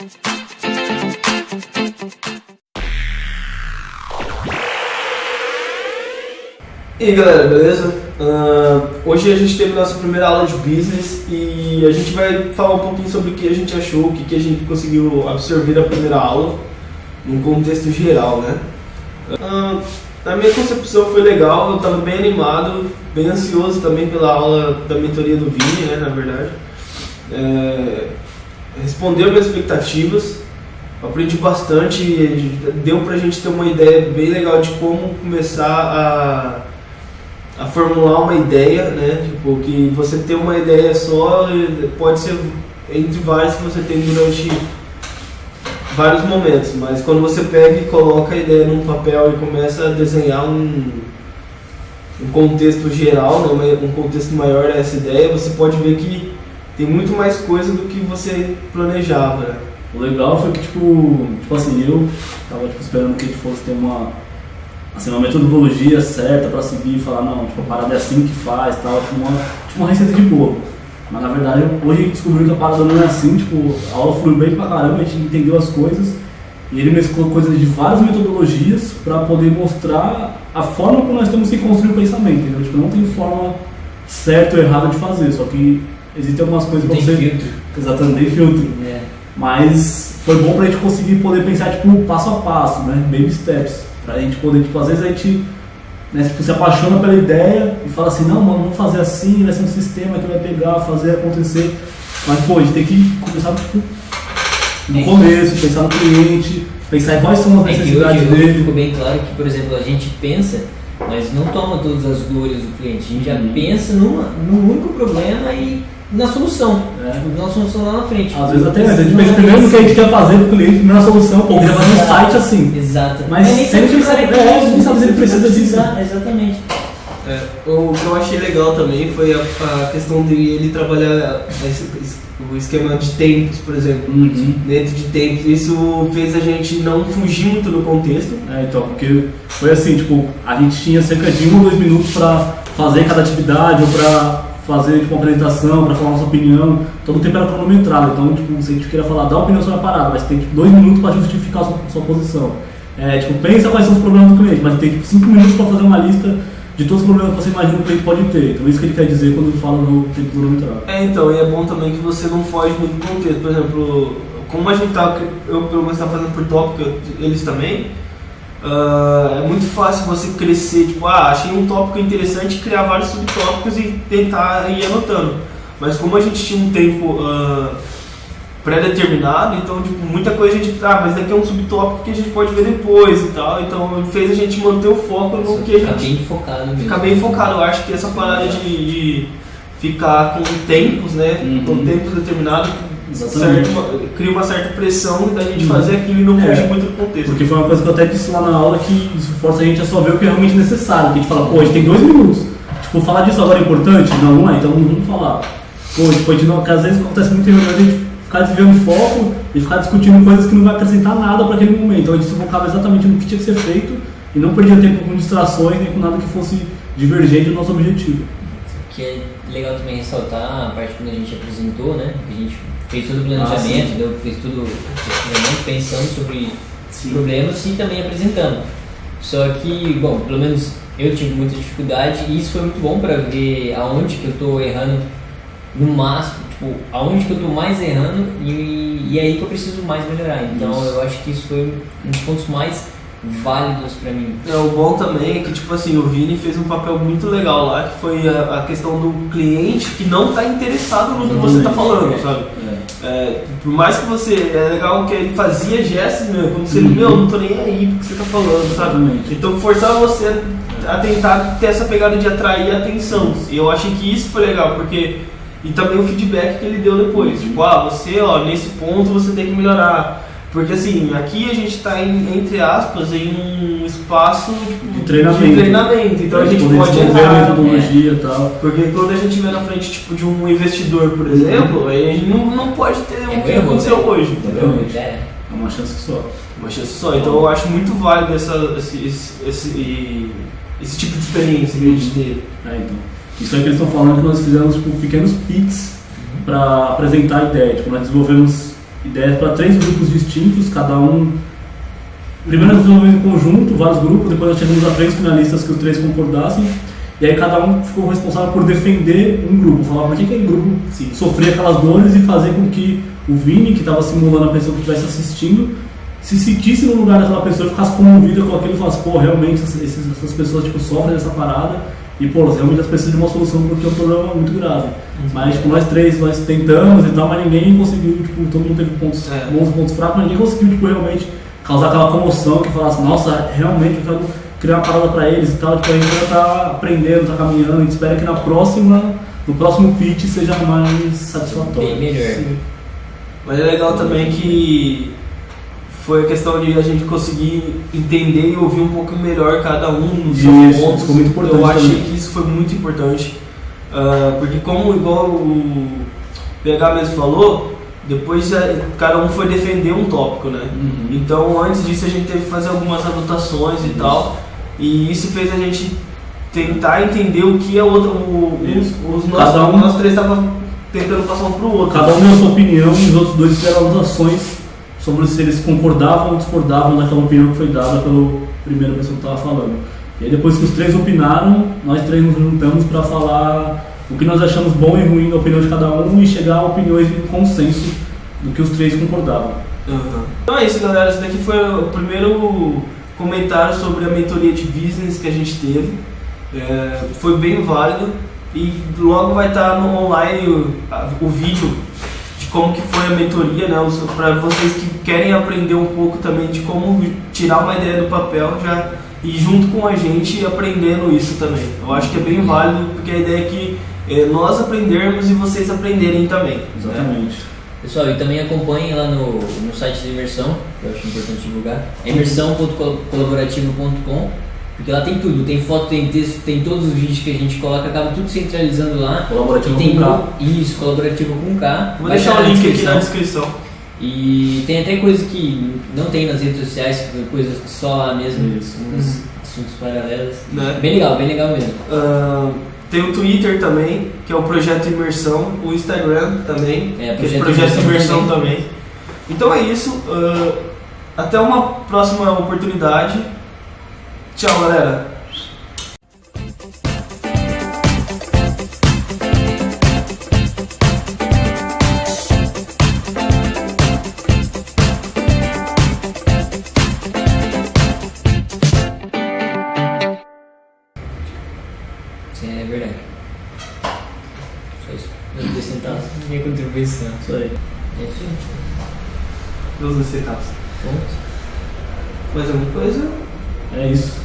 E aí galera, beleza? Hoje a gente teve nossa primeira aula de business e a gente vai falar um pouquinho sobre o que a gente achou, o que a gente conseguiu absorver da primeira aula, num contexto geral, né? Na minha concepção foi legal, eu estava bem animado, bem ansioso também pela aula da mentoria do Vini, né, na verdade. Respondeu minhas expectativas, aprendi bastante, deu pra gente ter uma ideia bem legal de como começar a formular uma ideia, né? Tipo, que você ter uma ideia só pode ser entre várias que você tem durante vários momentos, mas quando você pega e coloca a ideia num papel e começa a desenhar um contexto geral, né? Um contexto maior dessa ideia, você pode ver que tem muito mais coisa do que você planejava, né? O legal foi que, tipo assim, eu tava esperando que a gente fosse ter uma metodologia certa pra seguir e falar, não, tipo, a parada é assim que faz, tal, tipo uma receita de bolo. Mas na verdade, hoje a gente descobriu que a parada não é assim, tipo, a aula fluiu bem pra caramba, a gente entendeu as coisas e ele mesclou coisas de várias metodologias pra poder mostrar a forma como nós temos que construir o pensamento, entendeu? Tipo, não tem forma certa ou errada de fazer, só que existem algumas coisas pra você... filtro. Exatamente, tem filtro. Mas foi bom pra gente conseguir poder pensar, tipo, passo a passo, né? Baby steps. Pra gente poder, tipo, às vezes a gente, né, tipo, se apaixona pela ideia e fala assim, não, mano, vamos fazer assim, vai ser um sistema que vai pegar, fazer acontecer. Mas, pô, a gente tem que começar, tipo, no começo, pensar no cliente, pensar em quais são as necessidades dele. Ficou bem claro que, por exemplo, a gente pensa, mas não toma todas as dores do cliente. A gente já pensa num único problema e na solução, na solução lá na frente. Às vezes até a gente pensa primeiro no que a gente quer fazer pro cliente, primeiro na solução, pô, queria fazer um site assim. Exato. Mas sempre não sabe se ele precisa disso. Exatamente. O que eu achei legal também foi a questão de ele trabalhar o esquema de tempos, por exemplo, dentro de tempos. Isso fez a gente não fugir muito do contexto. Então, porque foi assim, tipo, a gente tinha cerca de 1 ou 2 minutos para fazer cada atividade ou para fazer tipo, uma apresentação, para falar nossa opinião, todo o tempo era cronometrado, então tipo, se a gente queira falar, dá opinião sobre a parada, mas tem tipo, 2 minutos para justificar a sua posição. Tipo, pensa quais são os problemas do cliente, mas tem tipo, 5 minutos para fazer uma lista de todos os problemas que você imagina que o cliente pode ter. Então isso que ele quer dizer quando ele fala no tempo cronometrado. Então, e é bom também que você não foge muito do contexto. Por exemplo, como a gente eu pelo menos estava fazendo por tópico, eles também, é muito fácil você crescer, tipo, achei um tópico interessante, criar vários subtópicos e tentar ir anotando. Mas como a gente tinha um tempo pré-determinado, então tipo, muita coisa a gente, mas daqui é um subtópico que a gente pode ver depois e tal, então fez a gente manter o foco no que a gente... Ficar bem focado mesmo. Ficar bem focado, eu acho que essa parada de ficar com tempos, né, com tempos determinados, cria uma certa pressão da gente fazer aquilo e não fugir muito do contexto. Porque foi uma coisa que eu até disse lá na aula, que isso força a gente a só ver o que é realmente necessário, que a gente fala, pô, a gente tem 2 minutos, tipo, falar disso agora é importante? Não é, então não vamos falar. Pô, tipo, a gente não, porque às vezes acontece muito em reunião, a gente ficar desviando foco e ficar discutindo coisas que não vai acrescentar nada para aquele momento, então a gente se focava exatamente no que tinha que ser feito e não perdia tempo com distrações nem com nada que fosse divergente do nosso objetivo. Que é legal também ressaltar a parte quando a gente apresentou, né? A gente fez todo o planejamento, fez tudo o pensando sobre problemas e também apresentando. Só que, bom, pelo menos eu tive muita dificuldade e isso foi muito bom para ver aonde que eu estou errando no máximo, tipo, aonde que eu estou mais errando e aí que eu preciso mais melhorar. Então eu acho que isso foi um dos pontos mais válidos pra mim. O bom também é que, tipo assim, o Vini fez um papel muito legal lá, que foi a questão do cliente que não está interessado no que você está falando, sabe? Por mais que você... É legal que ele fazia gestos, como se ele, não tô nem aí porque você está falando, sabe? Então forçava você a tentar ter essa pegada de atrair a atenção. E eu achei que isso foi legal, porque... E também o feedback que ele deu depois. Tipo, você, nesse ponto você tem que melhorar. Porque assim, aqui a gente está entre aspas, em um espaço de treinamento. Então a gente pode errar. Metodologia e tal. Porque quando a gente estiver na frente tipo, de um investidor, por exemplo, aí a gente não pode ter o que aconteceu hoje. Entendeu? É uma chance só. Uma chance só. Então eu acho muito válido esse tipo de experiência que a gente teve. Então. Isso é que eles estão falando que nós fizemos tipo, pequenos pits para apresentar a ideia. Tipo, nós desenvolvemos ideias para 3 grupos distintos, cada um. Primeiro nós desenvolvemos em conjunto, vários grupos, depois nós chegamos a 3 finalistas que os 3 concordassem, e aí cada um ficou responsável por defender um grupo, falar por que aquele grupo sofria aquelas dores e fazer com que o Vini, que estava simulando a pessoa que estivesse assistindo, se sentisse no lugar daquela pessoa e ficasse comovida com aquilo e falasse, pô, realmente essas pessoas tipo, sofrem dessa parada e, pô, realmente elas precisam de uma solução porque é um problema muito grave. Mas, tipo, nós 3, nós tentamos e tal, mas ninguém conseguiu, tipo, todo mundo teve pontos bons e pontos fracos, mas ninguém conseguiu, tipo, realmente causar aquela comoção que falasse, nossa, realmente eu quero criar uma parada pra eles e tal, tipo, a gente já tá aprendendo, tá caminhando, a gente espera que no próximo pitch seja mais satisfatório. Bem melhor. Sim. Mas é legal também que foi a questão de a gente conseguir entender e ouvir um pouco melhor cada um nos seus pontos. Isso foi muito importante. Eu achei também. que isso foi muito importante, porque como igual o PH mesmo falou, depois cada um foi defender um tópico, né? Então antes disso a gente teve que fazer algumas anotações e tal, e isso fez a gente tentar entender o que é outro, nós 3 estavam tentando passar um pro outro. Cada um deu a sua opinião e os outros 2 fizeram anotações sobre se eles concordavam ou discordavam daquela opinião que foi dada pela primeira pessoa que estava falando. E aí depois que os 3 opinaram, nós 3 nos juntamos para falar o que nós achamos bom e ruim da opinião de cada um e chegar a opiniões de consenso do que os 3 concordavam. Então é isso, galera. Esse daqui foi o primeiro comentário sobre a mentoria de business que a gente teve. Foi bem válido e logo vai estar no online o vídeo de como que foi a mentoria, né? Para vocês que querem aprender um pouco também de como tirar uma ideia do papel já e junto com a gente aprendendo isso também. Eu acho que é bem válido porque a ideia é que nós aprendermos e vocês aprenderem também. Exatamente. Pessoal, e também acompanhem lá no site da Imersão, que eu acho importante divulgar, é imersão.colaborativo.com, porque lá tem tudo, tem foto, tem texto, tem todos os vídeos que a gente coloca, acaba tudo centralizando lá. Colaborativo tem com K. Isso, colaborativo com K. Vou deixar o link aqui na descrição. E tem até coisa que não tem nas redes sociais, coisas só lá mesmo, uns assuntos paralelos. Né? Bem legal mesmo. Tem o Twitter também, que é o Projeto Imersão, o Instagram também, que é o Projeto Imersão também. Então é isso, até uma próxima oportunidade. Tchau, galera! É verdade. Só isso. Meus 2 centavos. Minha contribuição. Isso aí. É isso aí. 12 centavos. Ponto. Mais alguma coisa? É isso.